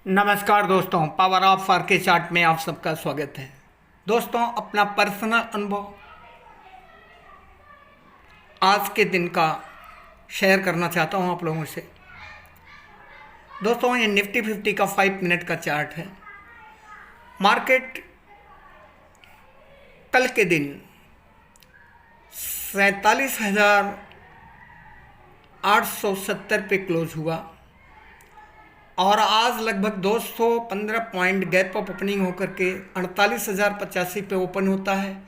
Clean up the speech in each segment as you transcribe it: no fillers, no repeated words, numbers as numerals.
नमस्कार दोस्तों, power of are के चार्ट में आप सबका स्वागत है। दोस्तों, अपना पर्सनल अनुभव आज के दिन का शेयर करना चाहता हूं आप लोगों से। दोस्तों, ये निफ्टी 50 का 5 मिनट का चार्ट है। मार्केट कल के दिन 47,870 पे क्लोज हुआ और आज लगभग 215 पॉइंट गैप अप ओपनिंग होकर के 48,085 पे ओपन होता है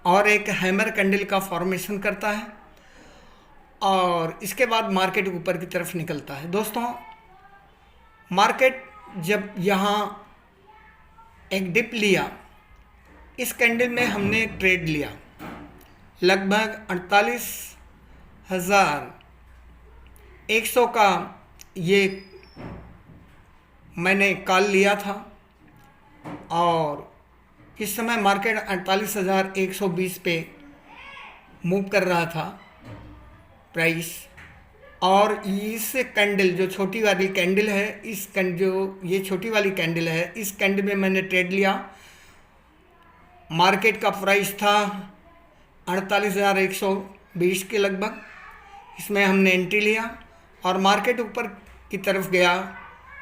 और एक हैमर कैंडल का फॉर्मेशन करता है और इसके बाद मार्केट ऊपर की तरफ निकलता है। दोस्तों, मार्केट जब यहाँ एक डिप लिया, इस कैंडल में हमने ट्रेड लिया लगभग 48,100 का ये मैंने कॉल लिया था और इस समय मार्केट 48,120 पे मूव कर रहा था प्राइस। और इस कैंडल जो छोटी वाली कैंडल है, ये छोटी वाली कैंडल है, इस कैंडल में मैंने ट्रेड लिया। मार्केट का प्राइस था 48,120 के लगभग। इसमें हमने एंट्री लिया और मार्केट ऊपर की तरफ गया,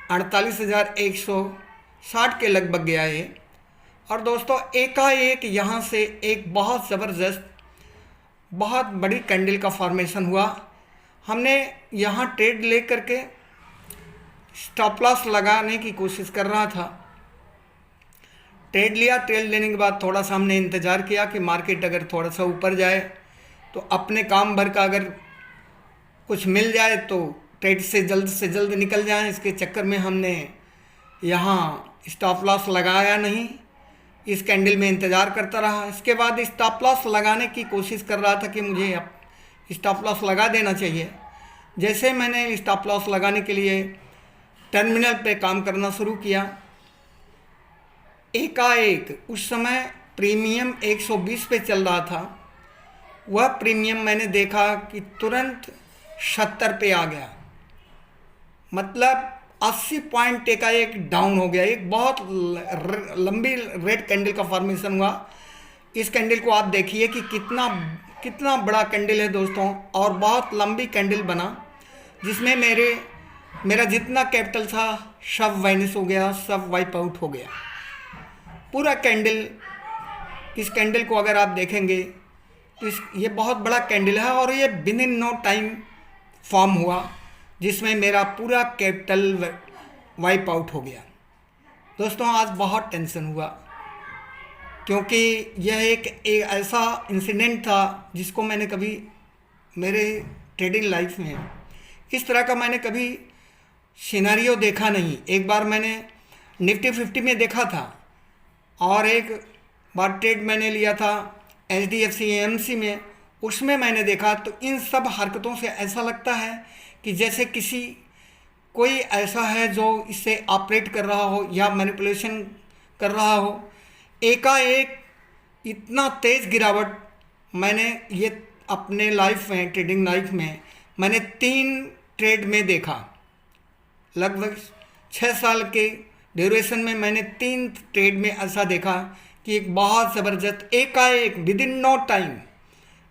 48,160 के लगभग गया ये। और दोस्तों, एकाएक यहाँ से एक बहुत ज़बरदस्त बहुत बड़ी कैंडल का फॉर्मेशन हुआ। हमने यहाँ ट्रेड ले करके स्टॉप लॉस लगाने की कोशिश कर रहा था। ट्रेड लिया, ट्रेड लेने के बाद थोड़ा सा हमने इंतज़ार किया कि मार्केट अगर थोड़ा सा ऊपर जाए तो अपने काम भर का अगर कुछ मिल जाए तो ट्रेड से जल्द निकल जाएं। इसके चक्कर में हमने यहाँ स्टॉप लॉस लगाया नहीं, इस कैंडल में इंतज़ार करता रहा। इसके बाद स्टॉप लॉस लगाने की कोशिश कर रहा था कि मुझे अब स्टॉप लॉस लगा देना चाहिए। जैसे मैंने स्टॉप लॉस लगाने के लिए टर्मिनल पे काम करना शुरू किया, एकाएक उस समय प्रीमियम 120 पे चल रहा था। वह प्रीमियम मैंने देखा कि तुरंत 70 पे आ गया, मतलब 80 पॉइंट एकाएक डाउन हो गया। एक बहुत लंबी रेड कैंडल का फॉर्मेशन हुआ। इस कैंडल को आप देखिए कि कितना बड़ा कैंडल है दोस्तों, और बहुत लंबी कैंडल बना, जिसमें मेरा जितना कैपिटल था सब वाइनिस हो गया, सब वाइप आउट हो गया पूरा कैंडल। इस कैंडल को अगर आप देखेंगे तो ये बहुत बड़ा कैंडल है और ये within no time form हुआ, जिसमें मेरा पूरा कैपिटल वाइप आउट हो गया। दोस्तों, आज बहुत टेंशन हुआ क्योंकि यह एक ऐसा इंसिडेंट था जिसको मैंने कभी मेरे ट्रेडिंग लाइफ में इस तरह का मैंने कभी सिनेरियो देखा नहीं। एक बार मैंने निफ्टी 50 में देखा था और एक बार ट्रेड मैंने लिया था HDFC AMC में, उसमें मैंने देखा। तो इन सब हरकतों से ऐसा लगता है कि जैसे कोई ऐसा है जो इससे ऑपरेट कर रहा हो या मैनिपुलेशन कर रहा हो। एकाएक इतना तेज़ गिरावट मैंने ये अपने लाइफ में, ट्रेडिंग लाइफ में मैंने 3 ट्रेड में देखा। लगभग 6 साल के ड्यूरेशन में मैंने 3 ट्रेड में ऐसा देखा कि एक बहुत ज़बरदस्त एकाएक विद इन नो टाइम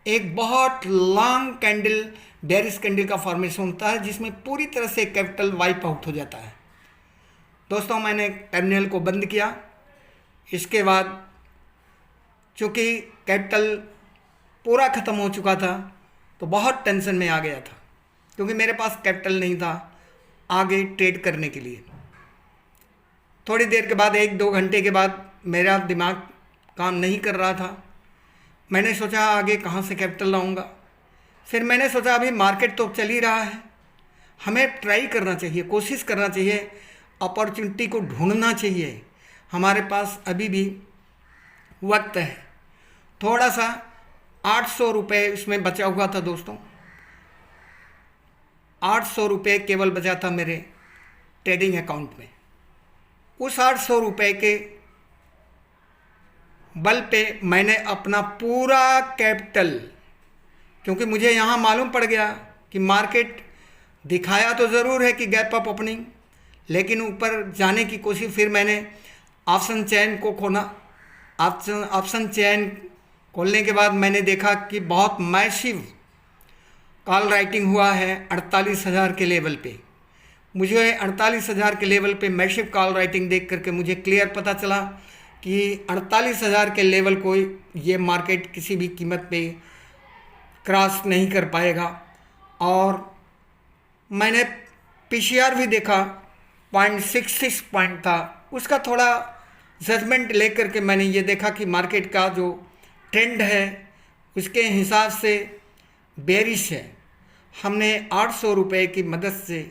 एक बहुत लॉन्ग कैंडल, बेयरिश कैंडल का फॉर्मेशन होता है, जिसमें पूरी तरह से कैपिटल वाइप आउट हो जाता है। दोस्तों, मैंने टर्मिनल को बंद किया। इसके बाद चूँकि कैपिटल पूरा ख़त्म हो चुका था तो बहुत टेंशन में आ गया था, क्योंकि मेरे पास कैपिटल नहीं था आगे ट्रेड करने के लिए। थोड़ी देर के बाद, 1-2 घंटे के बाद मेरा दिमाग काम नहीं कर रहा था। मैंने सोचा आगे कहाँ से कैपिटल लाऊंगा। फिर मैंने सोचा अभी मार्केट तो चल ही रहा है, हमें ट्राई करना चाहिए, कोशिश करना चाहिए, अपॉर्चुनिटी को ढूंढना चाहिए। हमारे पास अभी भी वक्त है। थोड़ा सा 800 रुपये इसमें बचा हुआ था दोस्तों। 800 रुपये केवल बचा था मेरे ट्रेडिंग अकाउंट में। उस 800 रुपये के बल पे मैंने अपना पूरा कैपिटल, क्योंकि मुझे यहाँ मालूम पड़ गया कि मार्केट दिखाया तो ज़रूर है कि गैप अप ओपनिंग, लेकिन ऊपर जाने की कोशिश, फिर मैंने ऑप्शन चेन को खोला। ऑप्शन चेन खोलने के बाद मैंने देखा कि बहुत मैसिव कॉल राइटिंग हुआ है 48,000 के लेवल पे। मुझे 48,000 के लेवल पे मैसिव कॉल राइटिंग देख करके मुझे क्लियर पता चला कि 48,000 के लेवल को ये मार्केट किसी भी कीमत पे क्रॉस नहीं कर पाएगा। और मैंने पीसीआर भी देखा, 0.66 पॉइंट था, उसका थोड़ा जजमेंट लेकर के मैंने ये देखा कि मार्केट का जो ट्रेंड है उसके हिसाब से बेरिश है। हमने 800 रुपये की मदद से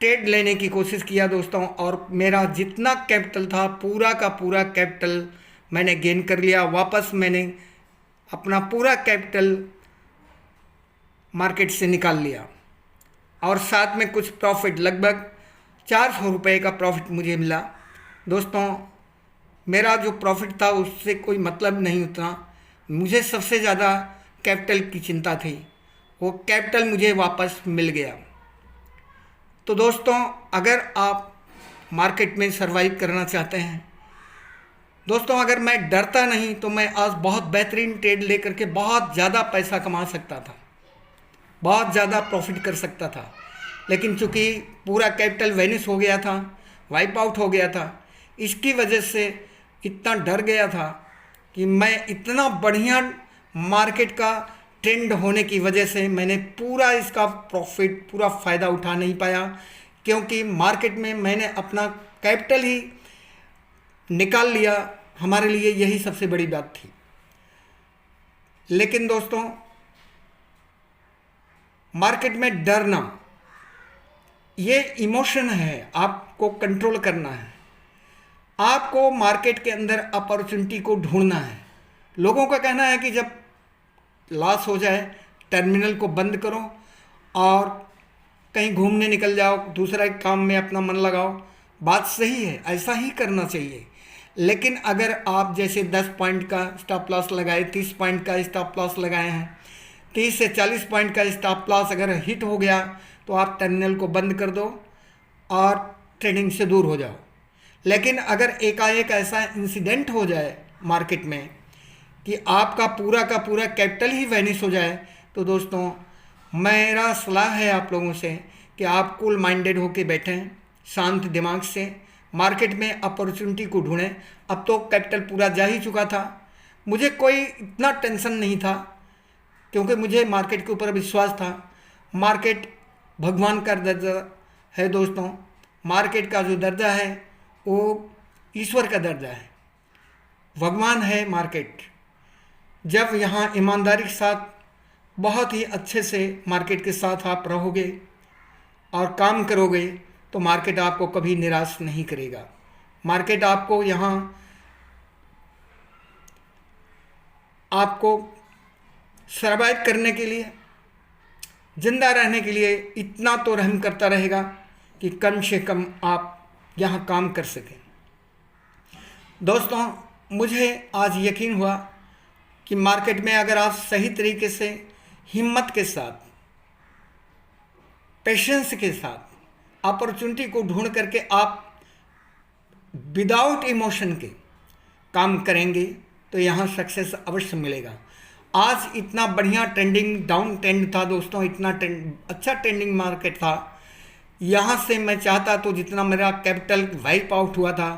ट्रेड लेने की कोशिश किया दोस्तों, और मेरा जितना कैपिटल था पूरा का पूरा कैपिटल मैंने गेन कर लिया। वापस मैंने अपना पूरा कैपिटल मार्केट से निकाल लिया, और साथ में कुछ प्रॉफिट, लगभग 400 रुपये का प्रॉफिट मुझे मिला। दोस्तों मेरा जो प्रॉफिट था उससे कोई मतलब नहीं उतना, मुझे सबसे ज़्यादा कैपिटल की चिंता थी। वो कैपिटल मुझे वापस मिल गया। तो दोस्तों अगर आप मार्केट में सर्वाइव करना चाहते हैं, दोस्तों अगर मैं डरता नहीं तो मैं आज बहुत बेहतरीन ट्रेड लेकर के बहुत ज़्यादा पैसा कमा सकता था, बहुत ज़्यादा प्रॉफिट कर सकता था। लेकिन चूँकि पूरा कैपिटल वेनिश हो गया था, वाइप आउट हो गया था, इसकी वजह से इतना डर गया था कि मैं इतना बढ़िया मार्केट का ट्रेंड होने की वजह से मैंने पूरा इसका प्रॉफिट, पूरा फ़ायदा उठा नहीं पाया, क्योंकि मार्केट में मैंने अपना कैपिटल ही निकाल लिया। हमारे लिए यही सबसे बड़ी बात थी। लेकिन दोस्तों मार्केट में डरना ये इमोशन है, आपको कंट्रोल करना है। आपको मार्केट के अंदर अपॉर्चुनिटी को ढूंढना है। लोगों का कहना है कि जब लॉस हो जाए टर्मिनल को बंद करो और कहीं घूमने निकल जाओ, दूसरा काम में अपना मन लगाओ। बात सही है, ऐसा ही करना चाहिए। लेकिन अगर आप जैसे 10 पॉइंट का स्टॉप लॉस लगाए, 30 पॉइंट का स्टॉप लॉस लगाए हैं, 30 से 40 पॉइंट का स्टॉप लॉस अगर हिट हो गया तो आप टर्मिनल को बंद कर दो और ट्रेडिंग से दूर हो जाओ। लेकिन अगर एकाएक ऐसा इंसिडेंट हो जाए मार्केट में कि आपका पूरा का पूरा कैपिटल ही वैनिश हो जाए, तो दोस्तों मेरा सलाह है आप लोगों से कि आप कूल माइंडेड होके बैठें, शांत दिमाग से मार्केट में अपॉर्चुनिटी को ढूंढें। अब तो कैपिटल पूरा जा ही चुका था, मुझे कोई इतना टेंशन नहीं था, क्योंकि मुझे मार्केट के ऊपर विश्वास था। मार्केट भगवान का दर्जा है दोस्तों, मार्केट का जो दर्जा है वो ईश्वर का दर्जा है, भगवान है मार्केट। जब यहाँ ईमानदारी के साथ बहुत ही अच्छे से मार्केट के साथ आप रहोगे और काम करोगे तो मार्केट आपको कभी निराश नहीं करेगा। मार्केट आपको यहाँ आपको सर्वाइव करने के लिए, जिंदा रहने के लिए इतना तो रहम करता रहेगा कि कम से कम आप यहाँ काम कर सकें। दोस्तों मुझे आज यकीन हुआ कि मार्केट में अगर आप सही तरीके से हिम्मत के साथ, पेशेंस के साथ अपॉर्चुनिटी को ढूंढ करके आप विदाउट इमोशन के काम करेंगे तो यहाँ सक्सेस अवश्य मिलेगा। आज इतना बढ़िया ट्रेंडिंग डाउन ट्रेंड था दोस्तों, इतना अच्छा ट्रेंडिंग मार्केट था। यहाँ से मैं चाहता तो जितना मेरा कैपिटल वाइप आउट हुआ था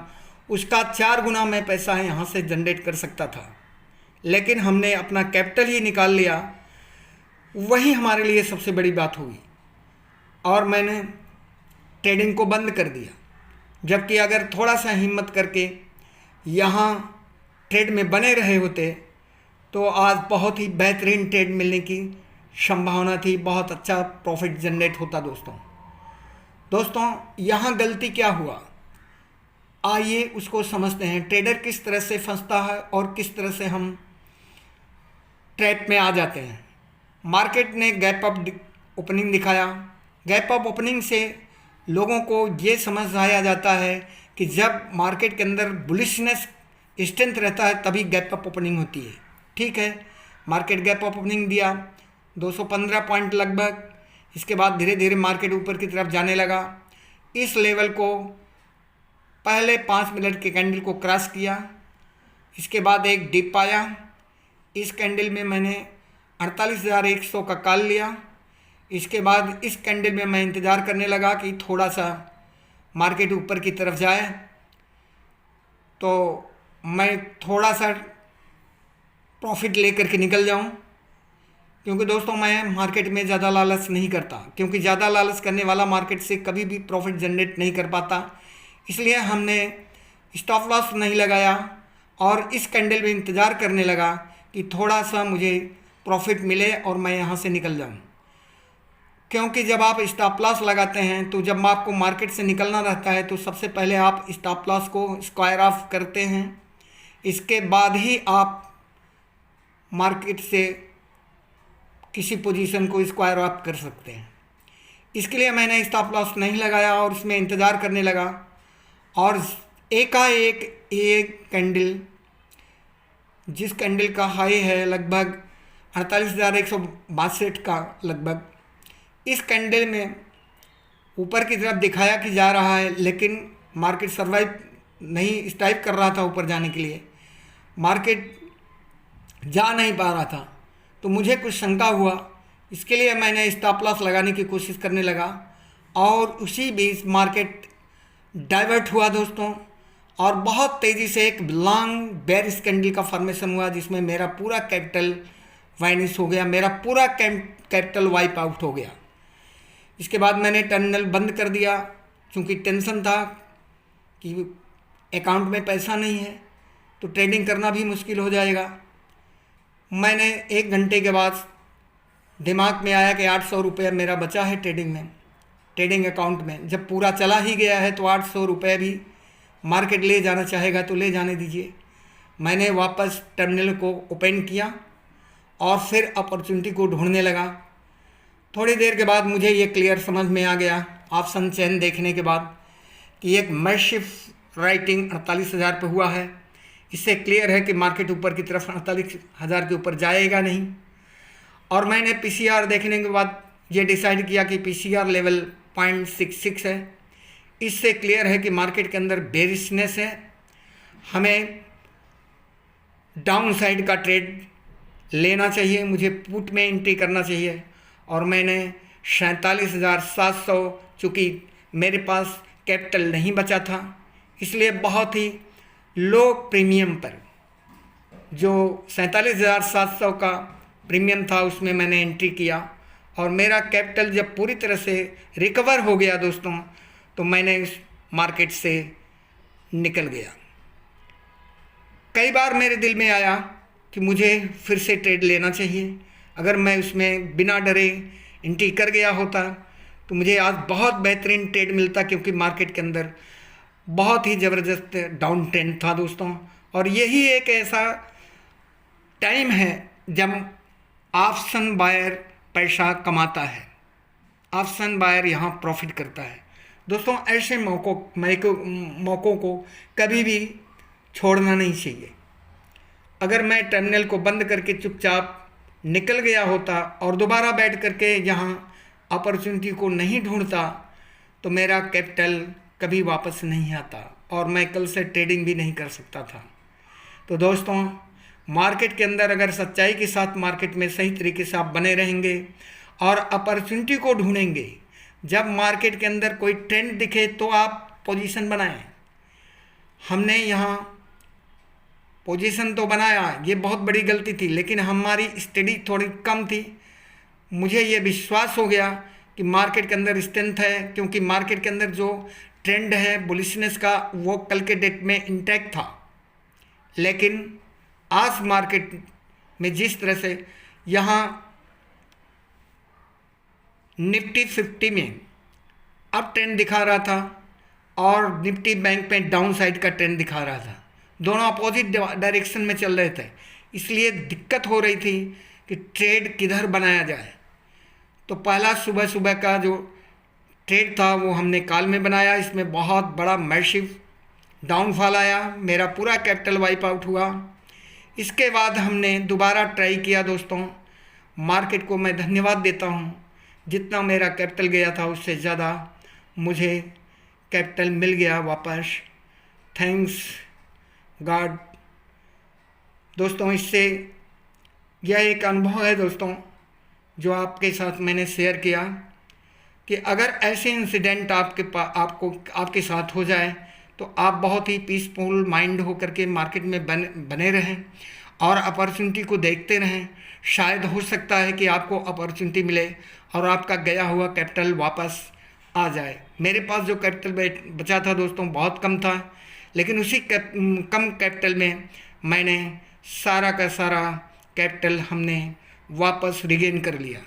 उसका 4 गुना मैं पैसा यहाँ से जनरेट कर सकता था, लेकिन हमने अपना कैपिटल ही निकाल लिया। वही हमारे लिए सबसे बड़ी बात हुई और मैंने ट्रेडिंग को बंद कर दिया। जबकि अगर थोड़ा सा हिम्मत करके यहाँ ट्रेड में बने रहे होते तो आज बहुत ही बेहतरीन ट्रेड मिलने की संभावना थी, बहुत अच्छा प्रॉफिट जनरेट होता। दोस्तों यहाँ गलती क्या हुआ, आइए उसको समझते हैं। ट्रेडर किस तरह से फंसता है और किस तरह से हम ट्रैप में आ जाते हैं। मार्केट ने गैप अप ओपनिंग दिखाया। गैप अप ओपनिंग से लोगों को ये समझ आया जाता है कि जब मार्केट के अंदर बुलिशनेस स्ट्रेंथ रहता है तभी गैप अप ओपनिंग होती है। ठीक है, मार्केट गैप अप ओपनिंग दिया 215 पॉइंट लगभग। इसके बाद धीरे धीरे मार्केट ऊपर की तरफ जाने लगा। इस लेवल को पहले 5 मिनट के कैंडल को क्रॉस किया। इसके बाद एक डिप आया। इस कैंडल में मैंने 48,100 का कॉल लिया। इसके बाद इस कैंडल में मैं इंतज़ार करने लगा कि थोड़ा सा मार्केट ऊपर की तरफ जाए, तो मैं थोड़ा सा प्रॉफिट लेकर के निकल जाऊं। क्योंकि दोस्तों मैं मार्केट में ज़्यादा लालच नहीं करता, क्योंकि ज़्यादा लालच करने वाला मार्केट से कभी भी प्रॉफिट जनरेट नहीं कर पाता। इसलिए हमने स्टॉप लॉस नहीं लगाया और इस कैंडल में इंतज़ार करने लगा कि थोड़ा सा मुझे प्रॉफिट मिले और मैं यहाँ से निकल जाऊँ। क्योंकि जब आप स्टॉप लॉस लगाते हैं तो जब आपको मार्केट से निकलना रहता है तो सबसे पहले आप स्टॉप लॉस को स्क्वायर ऑफ करते हैं, इसके बाद ही आप मार्केट से किसी पोजीशन को स्क्वायर ऑफ कर सकते हैं। इसके लिए मैंने स्टॉप लॉस नहीं लगाया और इसमें इंतज़ार करने लगा। और एकाएक एक कैंडल, जिस कैंडल का हाई है लगभग 48,162 का लगभग, इस कैंडल में ऊपर की तरफ दिखाया कि जा रहा है, लेकिन मार्केट सर्वाइव नहीं स्ट्राइव कर रहा था ऊपर जाने के लिए, मार्केट जा नहीं पा रहा था। तो मुझे कुछ शंका हुआ, इसके लिए मैंने स्टॉप लॉस लगाने की कोशिश करने लगा और उसी बीच मार्केट डाइवर्ट हुआ दोस्तों, और बहुत तेज़ी से एक लॉन्ग बेयरिश कैंडल का फॉर्मेशन हुआ जिसमें मेरा पूरा कैपिटल वाइनिश हो गया, मेरा पूरा कैपिटल वाइप आउट हो गया। इसके बाद मैंने टर्मिनल बंद कर दिया, क्योंकि टेंशन था कि अकाउंट में पैसा नहीं है तो ट्रेडिंग करना भी मुश्किल हो जाएगा। मैंने 1 घंटे के बाद दिमाग में आया कि 800 रुपये मेरा बचा है ट्रेडिंग में, ट्रेडिंग अकाउंट में। जब पूरा चला ही गया है तो 800 रुपये भी मार्केट ले जाना चाहेगा तो ले जाने दीजिए। मैंने वापस टर्मिनल को ओपन किया और फिर अपॉर्चुनिटी को ढूंढने लगा। थोड़ी देर के बाद मुझे ये क्लियर समझ में आ गया ऑप्शन चेन देखने के बाद कि एक मैसिव राइटिंग 48,000 पे हुआ है। इससे क्लियर है कि मार्केट ऊपर की तरफ 48,000 के ऊपर जाएगा नहीं। और मैंने पीसीआर देखने के बाद ये डिसाइड किया कि पीसीआर लेवल 0.66 है। इससे क्लियर है कि मार्केट के अंदर बेरिशनेस है, हमें डाउन साइड का ट्रेड लेना चाहिए, मुझे पुट में एंट्री करना चाहिए। और मैंने 47,700, चूँकि मेरे पास कैपिटल नहीं बचा था, इसलिए बहुत ही लो प्रीमियम पर, जो 47,700 का प्रीमियम था उसमें मैंने एंट्री किया। और मेरा कैपिटल जब पूरी तरह से रिकवर हो गया दोस्तों, तो मैंने इस मार्केट से निकल गया। कई बार मेरे दिल में आया कि मुझे फिर से ट्रेड लेना चाहिए। अगर मैं उसमें बिना डरे एंट्री कर गया होता तो मुझे आज बहुत बेहतरीन ट्रेड मिलता, क्योंकि मार्केट के अंदर बहुत ही ज़बरदस्त डाउन ट्रेंड था दोस्तों। और यही एक ऐसा टाइम है जब ऑप्शन बायर पैसा कमाता है, ऑप्शन बायर यहाँ प्रॉफिट करता है दोस्तों। ऐसे मौक़ों को कभी भी छोड़ना नहीं चाहिए। अगर मैं टर्मिनल को बंद करके चुपचाप निकल गया होता और दोबारा बैठ करके यहाँ अपॉर्चुनिटी को नहीं ढूंढता तो मेरा कैपिटल कभी वापस नहीं आता और मैं कल से ट्रेडिंग भी नहीं कर सकता था। तो दोस्तों, मार्केट के अंदर अगर सच्चाई के साथ मार्केट में सही तरीके से आप बने रहेंगे और अपॉर्चुनिटी को ढूंढेंगे, जब मार्केट के अंदर कोई ट्रेंड दिखे तो आप पोजीशन बनाएं। हमने यहाँ पोजीशन तो बनाया, ये बहुत बड़ी गलती थी, लेकिन हमारी स्टडी थोड़ी कम थी। मुझे ये विश्वास हो गया कि मार्केट के अंदर स्ट्रेंथ है, क्योंकि मार्केट के अंदर जो ट्रेंड है बुलिशनेस का, वो कल के डेट में इंटैक्ट था। लेकिन आज मार्केट में जिस तरह से यहाँ निफ्टी 50 में अप ट्रेंड दिखा रहा था और निफ्टी बैंक में डाउन साइड का ट्रेंड दिखा रहा था, दोनों अपोजिट डायरेक्शन में चल रहे थे, इसलिए दिक्कत हो रही थी कि ट्रेड किधर बनाया जाए। तो पहला सुबह सुबह का जो ट्रेड था वो हमने कॉल में बनाया। इसमें बहुत बड़ा मैसिव डाउनफॉल आया, मेरा पूरा कैपिटल वाइप आउट हुआ। इसके बाद हमने दोबारा ट्राई किया दोस्तों। मार्केट को मैं धन्यवाद देता हूँ, जितना मेरा कैपिटल गया था उससे ज़्यादा मुझे कैपिटल मिल गया वापस, थैंक्स गॉड। दोस्तों इससे यह एक अनुभव है दोस्तों जो आपके साथ मैंने शेयर किया कि अगर ऐसे इंसिडेंट आपके साथ हो जाए तो आप बहुत ही पीसफुल माइंड होकर के मार्केट में बने रहें और अपॉर्चुनिटी को देखते रहें। शायद हो सकता है कि आपको अपॉर्चुनिटी मिले और आपका गया हुआ कैपिटल वापस आ जाए। मेरे पास जो कैपिटल बचा था दोस्तों बहुत कम था, लेकिन उसी कम कैपिटल में मैंने सारा का सारा कैपिटल हमने वापस रिगेन कर लिया।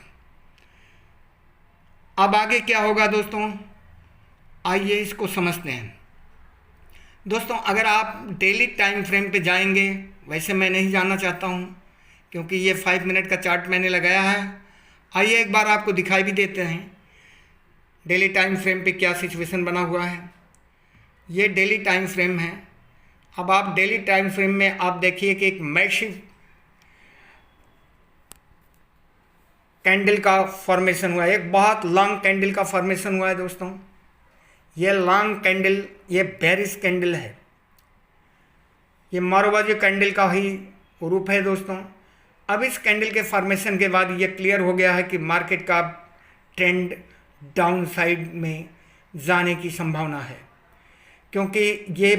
अब आगे क्या होगा दोस्तों, आइए इसको समझते हैं। दोस्तों अगर आप डेली टाइम फ्रेम पे जाएंगे, वैसे मैं नहीं जाना चाहता हूँ क्योंकि ये 5 मिनट का चार्ट मैंने लगाया है। आइए एक बार आपको दिखाई भी देते हैं डेली टाइम फ्रेम पे क्या सिचुएशन बना हुआ है। ये डेली टाइम फ्रेम है। अब आप डेली टाइम फ्रेम में आप देखिए कि एक मैसिव कैंडल का फॉर्मेशन हुआ है, एक बहुत लॉन्ग कैंडल का फॉर्मेशन हुआ है दोस्तों। ये लॉन्ग कैंडल, ये बेरिश कैंडल है, ये मारोबाजी कैंडल का ही रूप है दोस्तों। अब इस कैंडल के फॉर्मेशन के बाद ये क्लियर हो गया है कि मार्केट का ट्रेंड डाउन साइड में जाने की संभावना है, क्योंकि ये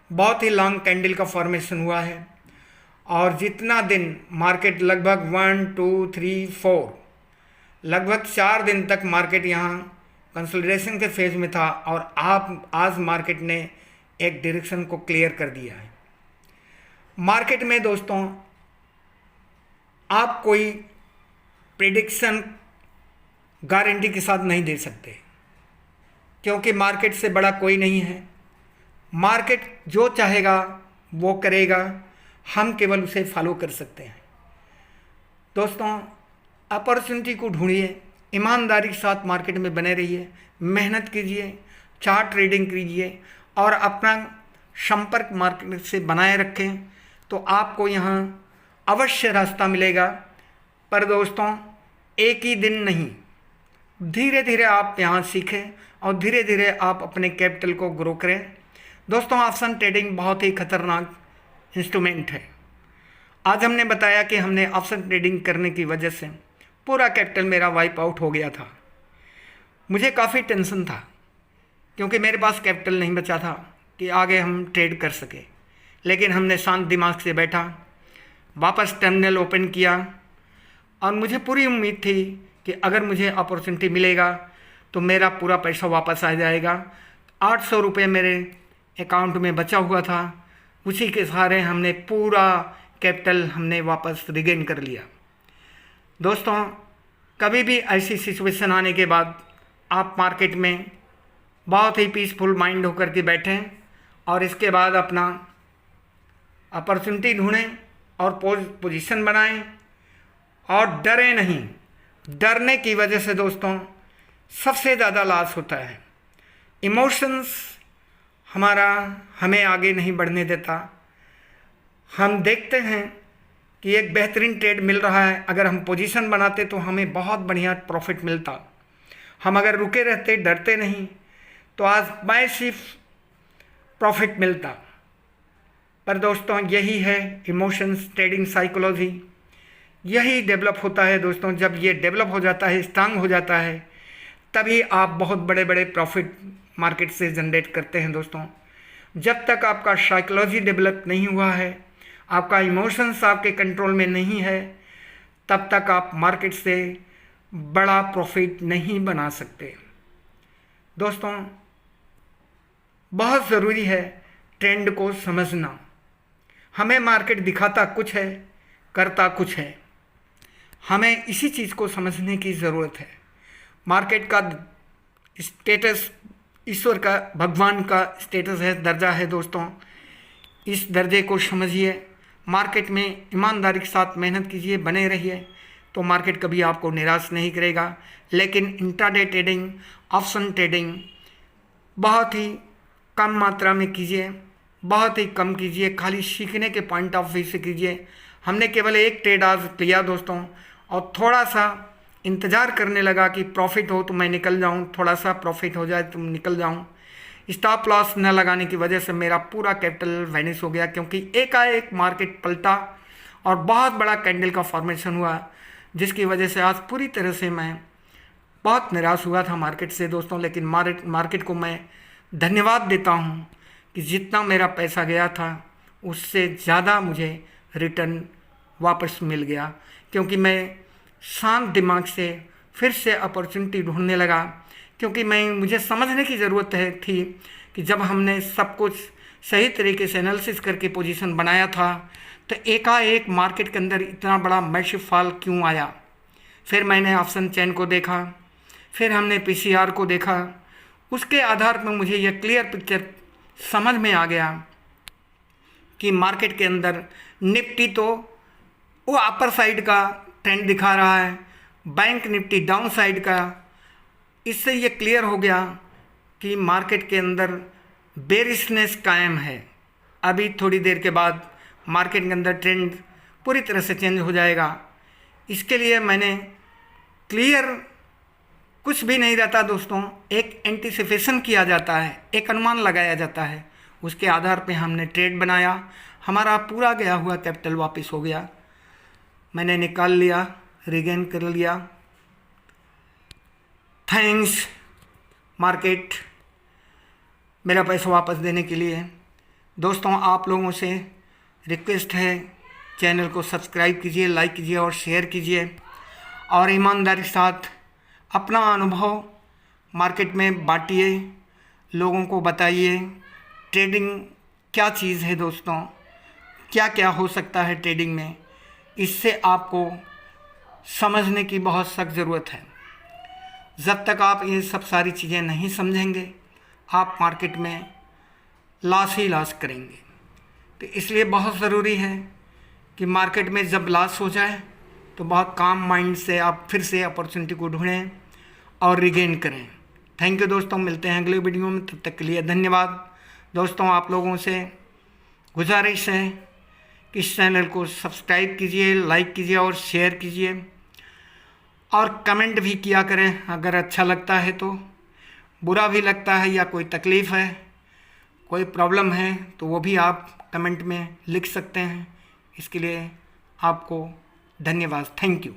बहुत ही लॉन्ग कैंडल का फॉर्मेशन हुआ है और जितना दिन मार्केट लगभग 1 2 3 4 लगभग 4 दिन तक मार्केट यहाँ कंसोलिडेशन के फेज में था और आज मार्केट ने एक डायरेक्शन को क्लियर कर दिया है। मार्केट में दोस्तों आप कोई प्रेडिक्शन गारंटी के साथ नहीं दे सकते, क्योंकि मार्केट से बड़ा कोई नहीं है। मार्केट जो चाहेगा वो करेगा, हम केवल उसे फॉलो कर सकते हैं। दोस्तों अपॉर्चुनिटी को ढूंढिए, ईमानदारी के साथ मार्केट में बने रहिए, मेहनत कीजिए, चार्ट ट्रेडिंग कीजिए और अपना संपर्क मार्केट से बनाए रखें तो आपको यहाँ अवश्य रास्ता मिलेगा। पर दोस्तों एक ही दिन नहीं, धीरे धीरे आप यहाँ सीखें और धीरे धीरे आप अपने कैपिटल को ग्रो करें। दोस्तों ऑप्शन ट्रेडिंग बहुत ही खतरनाक इंस्ट्रूमेंट है। आज हमने बताया कि हमने ऑप्शन ट्रेडिंग करने की वजह से पूरा कैपिटल मेरा वाइप आउट हो गया था। मुझे काफ़ी टेंशन था क्योंकि मेरे पास कैपिटल नहीं बचा था कि आगे हम ट्रेड कर सके, लेकिन हमने शांत दिमाग से बैठा, वापस टर्मिनल ओपन किया और मुझे पूरी उम्मीद थी कि अगर मुझे अपॉर्चुनिटी मिलेगा तो मेरा पूरा पैसा वापस आ जाएगा। 800 रुपये मेरे अकाउंट में बचा हुआ था, उसी के सहारे हमने पूरा कैपिटल हमने वापस रिगेन कर लिया। दोस्तों कभी भी ऐसी सिचुएशन आने के बाद आप मार्केट में बहुत ही पीसफुल माइंड होकर के बैठें और इसके बाद अपना अपॉर्चुनिटी ढूंढें और पोजीशन बनाएं और डरें नहीं। डरने की वजह से दोस्तों सबसे ज़्यादा लॉस होता है। इमोशंस हमें आगे नहीं बढ़ने देता। हम देखते हैं कि एक बेहतरीन ट्रेड मिल रहा है, अगर हम पोजीशन बनाते तो हमें बहुत बढ़िया प्रॉफिट मिलता। हम अगर रुके रहते, डरते नहीं, तो आज मैसिव प्रॉफिट मिलता। पर दोस्तों यही है इमोशंस ट्रेडिंग साइकोलॉजी, यही डेवलप होता है दोस्तों। जब ये डेवलप हो जाता है, स्ट्रांग हो जाता है, तभी आप बहुत बड़े बड़े प्रॉफिट मार्केट से जनरेट करते हैं दोस्तों। जब तक आपका साइकोलॉजी डेवलप नहीं हुआ है, आपका इमोशंस आपके कंट्रोल में नहीं है, तब तक आप मार्केट से बड़ा प्रॉफिट नहीं बना सकते। दोस्तों बहुत ज़रूरी है ट्रेंड को समझना। हमें मार्केट दिखाता कुछ है, करता कुछ है। हमें इसी चीज़ को समझने की ज़रूरत है। मार्केट का स्टेटस ईश्वर का, भगवान का स्टेटस है, दर्जा है दोस्तों। इस दर्जे को समझिए, मार्केट में ईमानदारी के साथ मेहनत कीजिए, बने रहिए, तो मार्केट कभी आपको निराश नहीं करेगा। लेकिन इंट्राडे ट्रेडिंग, ऑप्शन ट्रेडिंग बहुत ही कम मात्रा में कीजिए, बहुत ही कम कीजिए, खाली सीखने के पॉइंट ऑफ व्यू से कीजिए। हमने केवल एक ट्रेड आज किया दोस्तों और थोड़ा सा इंतज़ार करने लगा कि प्रॉफिट हो तो मैं निकल जाऊं, थोड़ा सा प्रॉफिट हो जाए तो निकल जाऊं। स्टॉप लॉस न लगाने की वजह से मेरा पूरा कैपिटल वैनिश हो गया, क्योंकि एकाएक मार्केट पलटा और बहुत बड़ा कैंडल का फॉर्मेशन हुआ, जिसकी वजह से आज पूरी तरह से मैं बहुत निराश हुआ था मार्केट से दोस्तों। लेकिन मार्केट को मैं धन्यवाद देता हूँ कि जितना मेरा पैसा गया था उससे ज़्यादा मुझे रिटर्न वापस मिल गया, क्योंकि मैं शांत दिमाग से फिर से अपॉर्चुनिटी ढूंढने लगा। क्योंकि मुझे समझने की ज़रूरत थी कि जब हमने सब कुछ सही तरीके से एनालिसिस करके पोजीशन बनाया था तो एकाएक मार्केट के अंदर इतना बड़ा मैसिव फॉल क्यों आया। फिर मैंने ऑप्शन चेन को देखा, फिर हमने पीसीआर को देखा, उसके आधार पर मुझे यह क्लियर पिक्चर समझ में आ गया कि मार्केट के अंदर निफ्टी तो वो अपर साइड का ट्रेंड दिखा रहा है, बैंक निफ्टी डाउन साइड का। इससे ये क्लियर हो गया कि मार्केट के अंदर बेरिशनेस कायम है। अभी थोड़ी देर के बाद मार्केट के अंदर ट्रेंड पूरी तरह से चेंज हो जाएगा। इसके लिए मैंने क्लियर कुछ भी नहीं रहता दोस्तों, एक एंटीसिपेशन किया जाता है, एक अनुमान लगाया जाता है, उसके आधार पे हमने ट्रेड बनाया। हमारा पूरा गया हुआ कैपिटल वापस हो गया, मैंने निकाल लिया, रिगेन कर लिया। थैंक्स मार्केट मेरा पैसा वापस देने के लिए। दोस्तों आप लोगों से रिक्वेस्ट है, चैनल को सब्सक्राइब कीजिए, लाइक कीजिए और शेयर कीजिए, और ईमानदारी के साथ अपना अनुभव मार्केट में बांटिए, लोगों को बताइए ट्रेडिंग क्या चीज़ है दोस्तों, क्या क्या हो सकता है ट्रेडिंग में। इससे आपको समझने की बहुत सख्त ज़रूरत है। जब तक आप ये सब सारी चीज़ें नहीं समझेंगे आप मार्केट में लॉस ही लॉस करेंगे। तो इसलिए बहुत ज़रूरी है कि मार्केट में जब लॉस हो जाए तो बहुत काम माइंड से आप फिर से अपॉर्चुनिटी को ढूंढें और रिगेन करें। थैंक यू दोस्तों, मिलते हैं अगले वीडियो में, तब तक के लिए धन्यवाद। दोस्तों आप लोगों से गुजारिश है कि इस चैनल को सब्सक्राइब कीजिए, लाइक कीजिए और शेयर कीजिए, और कमेंट भी किया करें अगर अच्छा लगता है तो। बुरा भी लगता है या कोई तकलीफ़ है, कोई प्रॉब्लम है तो वो भी आप कमेंट में लिख सकते हैं। इसके लिए आपको धन्यवाद। Thank you.